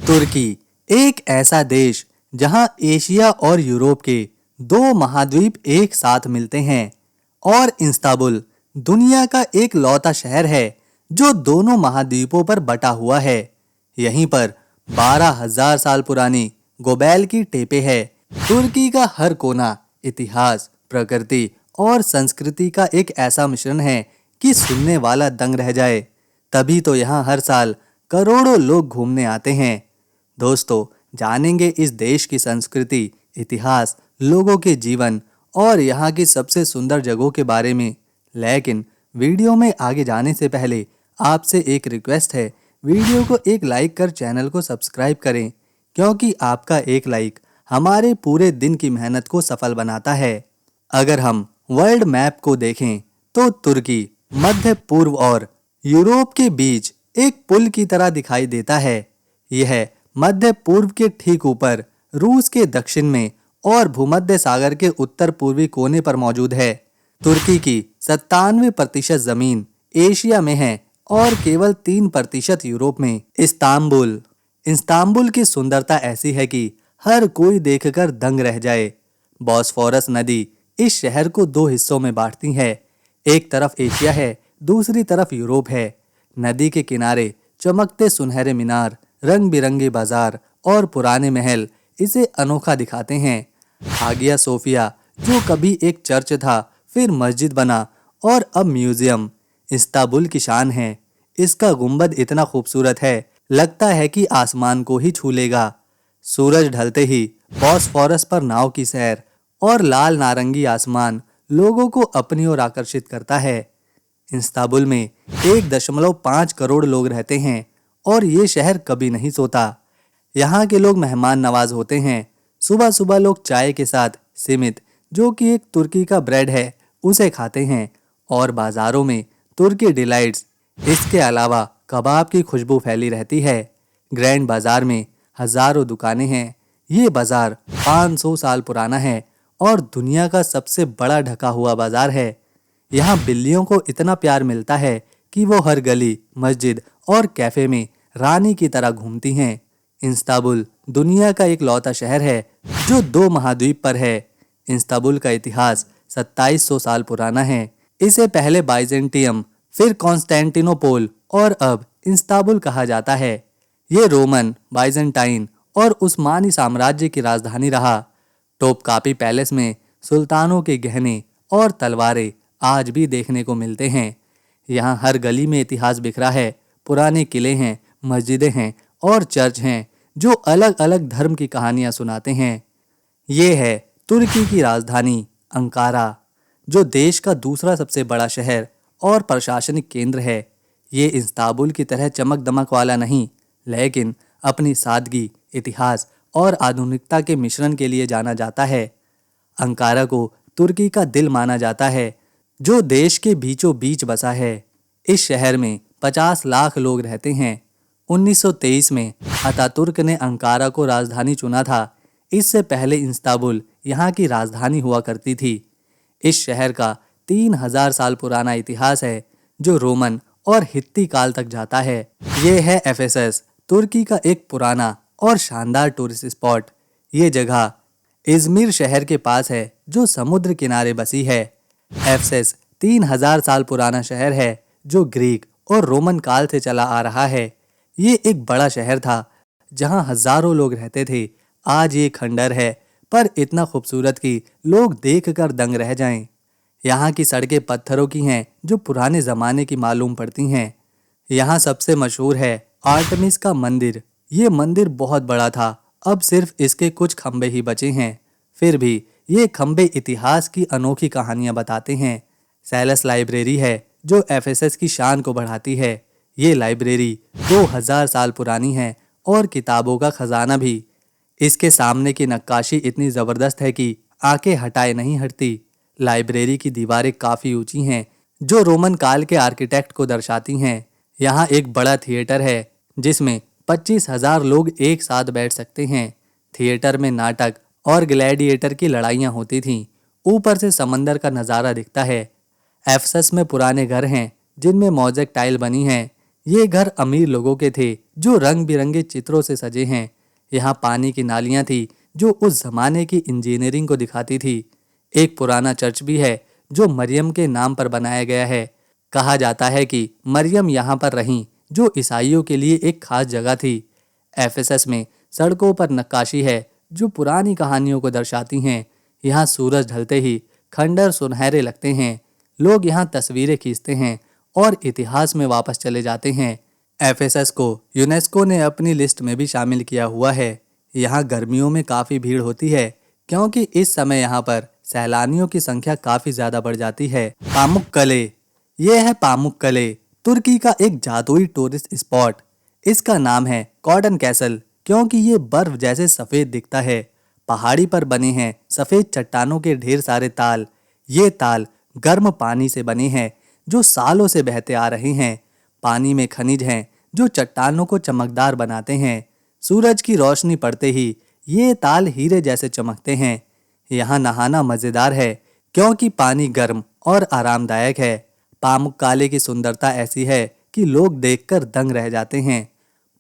तुर्की एक ऐसा देश जहां एशिया और यूरोप के दो महाद्वीप एक साथ मिलते हैं और इस्तांबुल दुनिया का एक लौता शहर है जो दोनों महाद्वीपों पर बटा हुआ है। यहीं पर 12,000 साल पुरानी गोबैल की टेपें है। तुर्की का हर कोना इतिहास, प्रकृति और संस्कृति का एक ऐसा मिश्रण है कि सुनने वाला दंग रह जाए। तभी तो यहाँ हर साल करोड़ों लोग घूमने आते हैं। दोस्तों, जानेंगे इस देश की संस्कृति, इतिहास, लोगों के जीवन और यहाँ की सबसे सुंदर जगहों के बारे में। लेकिन वीडियो में आगे जाने से पहले आपसे एक रिक्वेस्ट है, वीडियो को एक लाइक कर चैनल को सब्सक्राइब करें, क्योंकि आपका एक लाइक हमारे पूरे दिन की मेहनत को सफल बनाता है। अगर हम वर्ल्ड मैप को देखें तो तुर्की मध्य पूर्व और यूरोप के बीच एक पुल की तरह दिखाई देता है। यह मध्य पूर्व के ठीक ऊपर, रूस के दक्षिण में और भूमध्य सागर के उत्तर पूर्वी कोने पर मौजूद है। तुर्की की 97% जमीन एशिया में है और केवल 3% यूरोप में। इस्तांबुल की सुंदरता ऐसी है कि हर कोई देखकर दंग रह जाए। बॉस्फोरस नदी इस शहर को दो हिस्सों में बांटती है। एक तरफ एशिया है, दूसरी तरफ यूरोप है। नदी के किनारे चमकते सुनहरे मीनार, रंग बिरंगे बाजार और पुराने महल इसे अनोखा दिखाते हैं। हागिया सोफिया, जो कभी एक चर्च था, फिर मस्जिद बना और अब म्यूजियम, इस्तांबुल की शान है। इसका गुंबद इतना खूबसूरत है, लगता है कि आसमान को ही छू लेगा। सूरज ढलते ही बॉस्फोरस पर नाव की सैर और लाल नारंगी आसमान लोगों को अपनी ओर आकर्षित करता है। इस्तांबुल में 1.5 करोड़ लोग रहते हैं और ये शहर कभी नहीं सोता। यहाँ के लोग मेहमान नवाज होते हैं। सुबह सुबह लोग चाय के साथ सिमित, जो कि एक तुर्की का ब्रेड है, उसे खाते हैं और बाजारों में तुर्की डिलाइट्स, इसके अलावा कबाब की खुशबू फैली रहती है। ग्रैंड बाजार में हजारों दुकानें हैं। ये बाजार 500 साल पुराना है और दुनिया का सबसे बड़ा ढका हुआ बाजार है। यहाँ बिल्लियों को इतना प्यार मिलता है कि वो हर गली, मस्जिद और कैफे में रानी की तरह घूमती हैं। इस्तांबुल दुनिया का एक लौता शहर है जो दो महाद्वीप पर है। इस्तांबुल का इतिहास 2700 साल पुराना है। इसे पहले बाइजेंटियम, फिर कॉन्स्टेंटिनोपोल और अब इस्तांबुल कहा जाता है। ये रोमन, बाइजेंटाइन और उस्मानी साम्राज्य की राजधानी रहा। टोपकापी पैलेस में सुल्तानों के गहने और तलवारें आज भी देखने को मिलते हैं। यहाँ हर गली में इतिहास बिखरा है। पुराने किले हैं, मस्जिदें हैं और चर्च हैं जो अलग अलग धर्म की कहानियाँ सुनाते हैं। ये है तुर्की की राजधानी अंकारा, जो देश का दूसरा सबसे बड़ा शहर और प्रशासनिक केंद्र है। ये इस्तांबुल की तरह चमक दमक वाला नहीं, लेकिन अपनी सादगी, इतिहास और आधुनिकता के मिश्रण के लिए जाना जाता है। अंकारा को तुर्की का दिल माना जाता है, जो देश के बीचों बीच बसा है। इस शहर में 50 लाख लोग रहते हैं। 1923 में अतातुर्क ने अंकारा को राजधानी चुना था। इससे पहले इस्तांबुल यहाँ की राजधानी हुआ करती थी। इस शहर का 3000 साल पुराना इतिहास है, जो रोमन और हित्ती काल तक जाता है। ये है एफेसस, तुर्की का एक पुराना और शानदार टूरिस्ट स्पॉट। ये जगह इज़मिर शहर के पास है, जो समुद्र किनारे बसी है। एफेसस 3000 साल पुराना शहर है, जो ग्रीक और रोमन काल से चला आ रहा है। ये एक बड़ा शहर था जहां हजारों लोग रहते थे। आज ये खंडर है, पर इतना खूबसूरत कि लोग देखकर दंग रह जाएं। यहाँ की सड़कें पत्थरों की हैं, जो पुराने ज़माने की मालूम पड़ती हैं। यहाँ सबसे मशहूर है आर्टेमिस का मंदिर। ये मंदिर बहुत बड़ा था, अब सिर्फ इसके कुछ खंबे ही बचे हैं। फिर भी ये खंबे इतिहास की अनोखी कहानियाँ बताते हैं। सेलस लाइब्रेरी है, जो एफेसस की शान को बढ़ाती है। ये लाइब्रेरी 2000 साल पुरानी है और किताबों का खजाना भी। इसके सामने की नक्काशी इतनी ज़बरदस्त है कि आंखें हटाए नहीं हटती। लाइब्रेरी की दीवारें काफ़ी ऊंची हैं, जो रोमन काल के आर्किटेक्ट को दर्शाती हैं। यहाँ एक बड़ा थिएटर है, जिसमें 25,000 लोग एक साथ बैठ सकते हैं। थिएटर में नाटक और ग्लैडिएटर की लड़ाइयाँ होती थीं। ऊपर से समंदर का नज़ारा दिखता है। एफेसस में पुराने घर हैं, जिनमें मोज़ेक टाइल बनी हैं। ये घर अमीर लोगों के थे जो रंग बिरंगे चित्रों से सजे हैं। यहाँ पानी की नालियाँ थी जो उस जमाने की इंजीनियरिंग को दिखाती थी। एक पुराना चर्च भी है जो मरियम के नाम पर बनाया गया है। कहा जाता है कि मरियम यहाँ पर रहीं, जो ईसाइयों के लिए एक खास जगह थी। एफेसस में सड़कों पर नक्काशी है जो पुरानी कहानियों को दर्शाती हैं। यहाँ सूरज ढलते ही खंडर सुनहरे लगते हैं। लोग यहाँ तस्वीरें खींचते हैं और इतिहास में वापस चले जाते हैं। एफेसस को यूनेस्को ने अपनी लिस्ट में भी शामिल किया हुआ है। यहाँ गर्मियों में काफ़ी भीड़ होती है क्योंकि इस समय यहाँ पर सैलानियों की संख्या काफ़ी ज़्यादा बढ़ जाती है। पामुक्कले, ये है पामुक्कले, तुर्की का एक जादुई टूरिस्ट स्पॉट। इसका नाम है कॉर्डन कैसल क्योंकि ये बर्फ जैसे सफ़ेद दिखता है। पहाड़ी पर बने हैं सफ़ेद चट्टानों के ढेर सारे ताल। ये ताल गर्म पानी से बने हैं जो सालों से बहते आ रहे हैं। पानी में खनिज हैं जो चट्टानों को चमकदार बनाते हैं। सूरज की रोशनी पड़ते ही ये ताल हीरे जैसे चमकते हैं। यहाँ नहाना मज़ेदार है क्योंकि पानी गर्म और आरामदायक है। पामुक्काले की सुंदरता ऐसी है कि लोग देखकर दंग रह जाते हैं।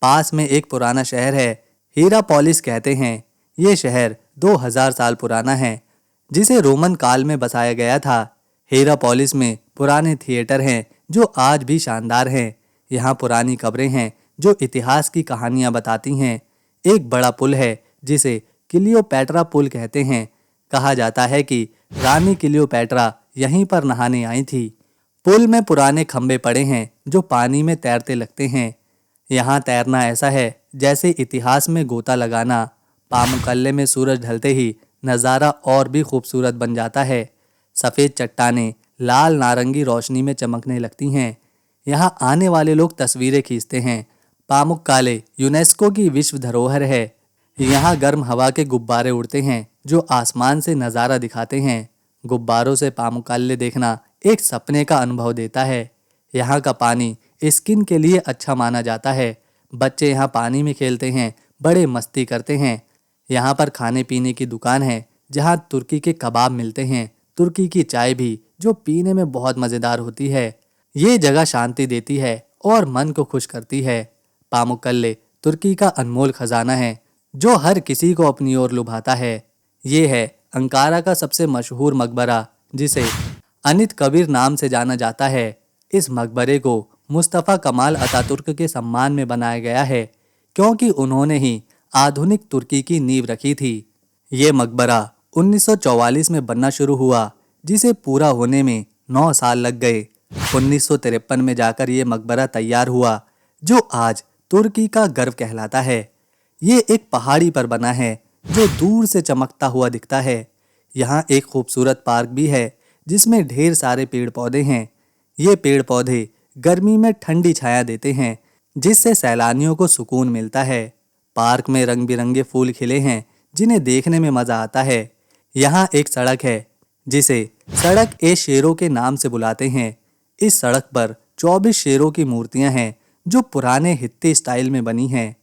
पास में एक पुराना शहर है, हीरापोलिस कहते हैं। ये शहर 2000 साल पुराना है जिसे रोमन काल में बसाया गया था। हीरापोलिस में पुराने थिएटर हैं जो आज भी शानदार हैं। यहाँ पुरानी कब्रें हैं जो इतिहास की कहानियाँ बताती हैं। एक बड़ा पुल है जिसे क्लियोपैट्रा पुल कहते हैं। कहा जाता है कि रानी क्लियोपैट्रा यहीं पर नहाने आई थी। पुल में पुराने खंबे पड़े हैं जो पानी में तैरते लगते हैं। यहाँ तैरना ऐसा है जैसे इतिहास में गोता लगाना। पामुक्कले में सूरज ढलते ही नज़ारा और भी खूबसूरत बन जाता है। सफ़ेद चट्टानें लाल नारंगी रोशनी में चमकने लगती हैं। यहाँ आने वाले लोग तस्वीरें खींचते हैं। पामुक्काले यूनेस्को की विश्व धरोहर है। यहाँ गर्म हवा के गुब्बारे उड़ते हैं जो आसमान से नज़ारा दिखाते हैं। गुब्बारों से पामुक्काले देखना एक सपने का अनुभव देता है। यहाँ का पानी स्किन के लिए अच्छा माना जाता है। बच्चे यहाँ पानी में खेलते हैं, बड़े मस्ती करते हैं। यहाँ पर खाने पीने की दुकान है जहाँ तुर्की के कबाब मिलते हैं, तुर्की की चाय भी जो पीने में बहुत मज़ेदार होती है। ये जगह शांति देती है और मन को खुश करती है। पामुक्कले तुर्की का अनमोल खजाना है जो हर किसी को अपनी ओर लुभाता है। ये है अंकारा का सबसे मशहूर मकबरा जिसे अनित कबीर नाम से जाना जाता है। इस मकबरे को मुस्तफ़ा कमाल अतातुर्क के सम्मान में बनाया गया है क्योंकि उन्होंने ही आधुनिक तुर्की की नींव रखी थी। ये मकबरा 1944 में बनना शुरू हुआ जिसे पूरा होने में 9 साल लग गए। 1953 में जाकर ये मकबरा तैयार हुआ जो आज तुर्की का गर्व कहलाता है। ये एक पहाड़ी पर बना है जो दूर से चमकता हुआ दिखता है। यहाँ एक खूबसूरत पार्क भी है जिसमें ढेर सारे पेड़ पौधे हैं। ये पेड़ पौधे गर्मी में ठंडी छाया देते हैं जिससे सैलानियों को सुकून मिलता है। पार्क में रंग बिरंगे फूल खिले हैं जिन्हें देखने में मज़ा आता है। यहाँ एक सड़क है जिसे सड़क ए शेरों के नाम से बुलाते हैं। इस सड़क पर 24 शेरों की मूर्तियाँ हैं जो पुराने हित्ती स्टाइल में बनी हैं।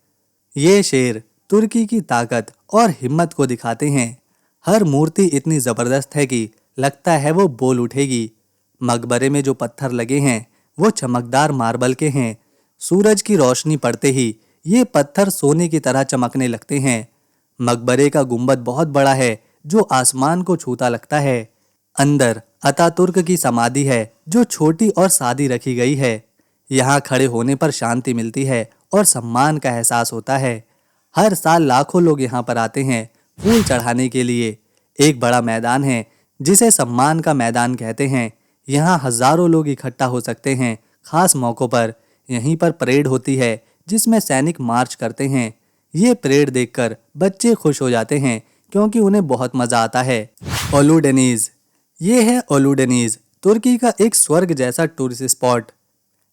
ये शेर तुर्की की ताकत और हिम्मत को दिखाते हैं। हर मूर्ति इतनी ज़बरदस्त है कि लगता है वो बोल उठेगी। मकबरे में जो पत्थर लगे हैं वो चमकदार मार्बल के हैं। सूरज की रोशनी पड़ते ही ये पत्थर सोने की तरह चमकने लगते हैं। मकबरे का गुंबद बहुत बड़ा है जो आसमान को छूता लगता है। अंदर अतातुर्क की समाधि है जो छोटी और सादी रखी गई है। यहाँ खड़े होने पर शांति मिलती है और सम्मान का एहसास होता है। हर साल लाखों लोग यहाँ पर आते हैं फूल चढ़ाने के लिए। एक बड़ा मैदान है जिसे सम्मान का मैदान कहते हैं। यहाँ हजारों लोग इकट्ठा हो सकते हैं खास मौक़ों पर। यहीं पर परेड होती है जिसमें सैनिक मार्च करते हैं। ये परेड देखकर बच्चे खुश हो जाते हैं क्योंकि उन्हें बहुत मज़ा आता है। ओलू डेनिज, ये है ओलू डेनिज, तुर्की का एक स्वर्ग जैसा टूरिस्ट स्पॉट।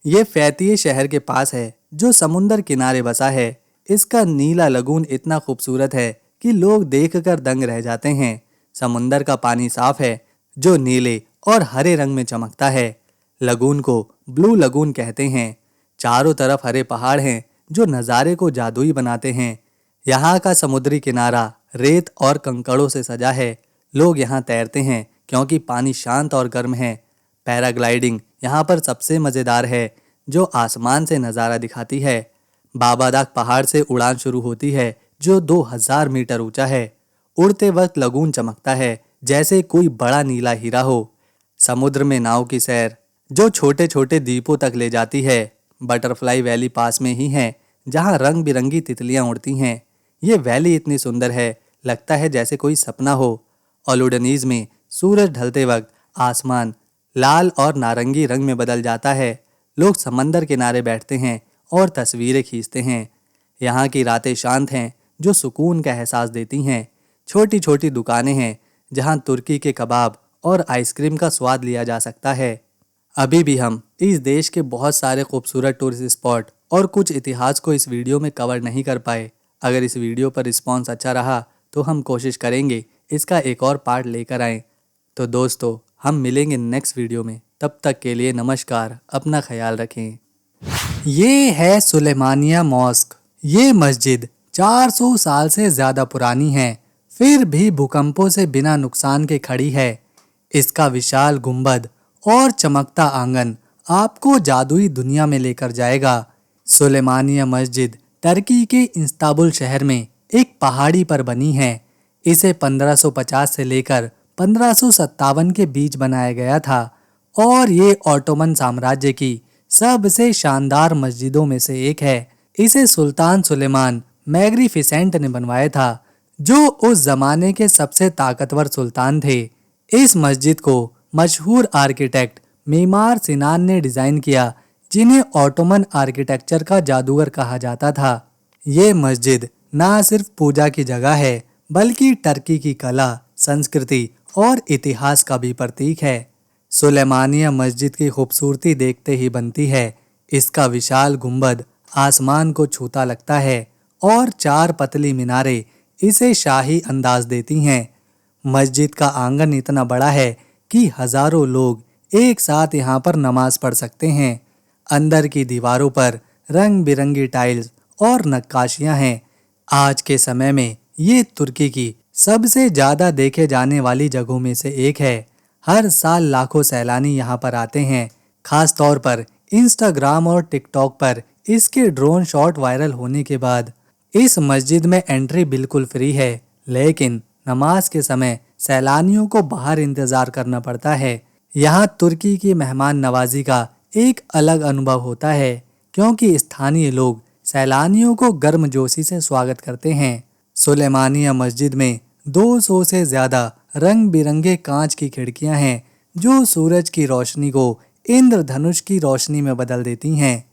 ये फैतिये शहर के पास है जो समुंदर किनारे बसा है। इसका नीला लगून इतना खूबसूरत है कि लोग देखकर दंग रह जाते हैं। समुंदर का पानी साफ है जो नीले और हरे रंग में चमकता है। लगून को ब्लू लगून कहते हैं। चारों तरफ हरे पहाड़ हैं जो नज़ारे को जादुई बनाते हैं। यहाँ का समुद्री किनारा रेत और कंकड़ों से सजा है। लोग यहाँ तैरते हैं क्योंकि पानी शांत और गर्म है। पैराग्लाइडिंग यहाँ पर सबसे मज़ेदार है। जो आसमान से नज़ारा दिखाती है। बाबादाक पहाड़ से उड़ान शुरू होती है जो 2000 मीटर ऊंचा है। उड़ते वक्त लगून चमकता है जैसे कोई बड़ा नीला हीरा हो। समुद्र में नाव की सैर जो छोटे छोटे द्वीपों तक ले जाती है। बटरफ्लाई वैली पास में ही है जहाँ रंग बिरंगी तितलियाँ उड़ती हैं। ये वैली इतनी सुंदर है, लगता है जैसे कोई सपना हो। ओलुडनीज में सूरज ढलते वक्त आसमान लाल और नारंगी रंग में बदल जाता है। लोग समंदर किनारे बैठते हैं और तस्वीरें खींचते हैं। यहाँ की रातें शांत हैं जो सुकून का एहसास देती हैं। छोटी छोटी दुकानें हैं जहाँ तुर्की के कबाब और आइसक्रीम का स्वाद लिया जा सकता है। अभी भी हम इस देश के बहुत सारे खूबसूरत टूरिस्ट स्पॉट और कुछ इतिहास को इस वीडियो में कवर नहीं कर पाए। अगर इस वीडियो पर रिस्पॉन्स अच्छा रहा तो हम कोशिश करेंगे इसका एक और पार्ट लेकर आएँ। तो दोस्तों, हम मिलेंगे नेक्स्ट वीडियो में। तब तक के लिए नमस्कार, अपना ख्याल रखें। ये है सुलेमानिया मॉस्क। ये मस्जिद 400 साल से ज़्यादा पुरानी है, फिर भी भूकंपों से बिना नुकसान के खड़ी है। इसका विशाल गुंबद और चमकता आंगन आपको जादुई दुनिया में लेकर जाएगा। सुलेमानिया मस्जिद टर्की के इस्तांबुल शहर में एक पहाड़ी पर बनी है। इसे 1550 से लेकर 1557 के बीच बनाया गया था और ये ऑटोमन साम्राज्य की सबसे शानदार मस्जिदों में से एक है। इसे सुल्तान सुलेमान मैग्निफिसेंट ने बनवाया था, जो उस जमाने के सबसे ताकतवर सुल्तान थे। इस मस्जिद को मशहूर आर्किटेक्ट मीमार सिनान ने डिजाइन किया, जिन्हें ऑटोमन आर्किटेक्चर का जादूगर कहा जाता था। ये मस्जिद ना सिर्फ पूजा की जगह है, बल्कि टर्की की कला, संस्कृति और इतिहास का भी प्रतीक है। सुलेमानिया मस्जिद की खूबसूरती देखते ही बनती है। इसका विशाल गुंबद आसमान को छूता लगता है और 4 पतली मीनारें इसे शाही अंदाज देती हैं। मस्जिद का आंगन इतना बड़ा है कि हजारों लोग एक साथ यहाँ पर नमाज पढ़ सकते हैं। अंदर की दीवारों पर रंग बिरंगी टाइल्स और नक्काशियाँ हैं। आज के समय में ये तुर्की की सबसे ज़्यादा देखे जाने वाली जगहों में से एक है। हर साल लाखों सैलानी यहाँ पर आते हैं। खास तौर पर इंस्टाग्राम और टिकटॉक पर इसके ड्रोन शॉट वायरल होने के बाद। इस मस्जिद में एंट्री बिल्कुल फ्री है, लेकिन नमाज के समय सैलानियों को बाहर इंतज़ार करना पड़ता है। यहाँ तुर्की की मेहमान नवाजी का एक अलग अनुभव होता है, क्योंकि स्थानीय लोग सैलानियों को गर्मजोशी से स्वागत करते हैं। सुलेमानिया मस्जिद में 200 से ज़्यादा रंग बिरंगे कांच की खिड़कियां हैं, जो सूरज की रोशनी को इंद्रधनुष की रोशनी में बदल देती हैं।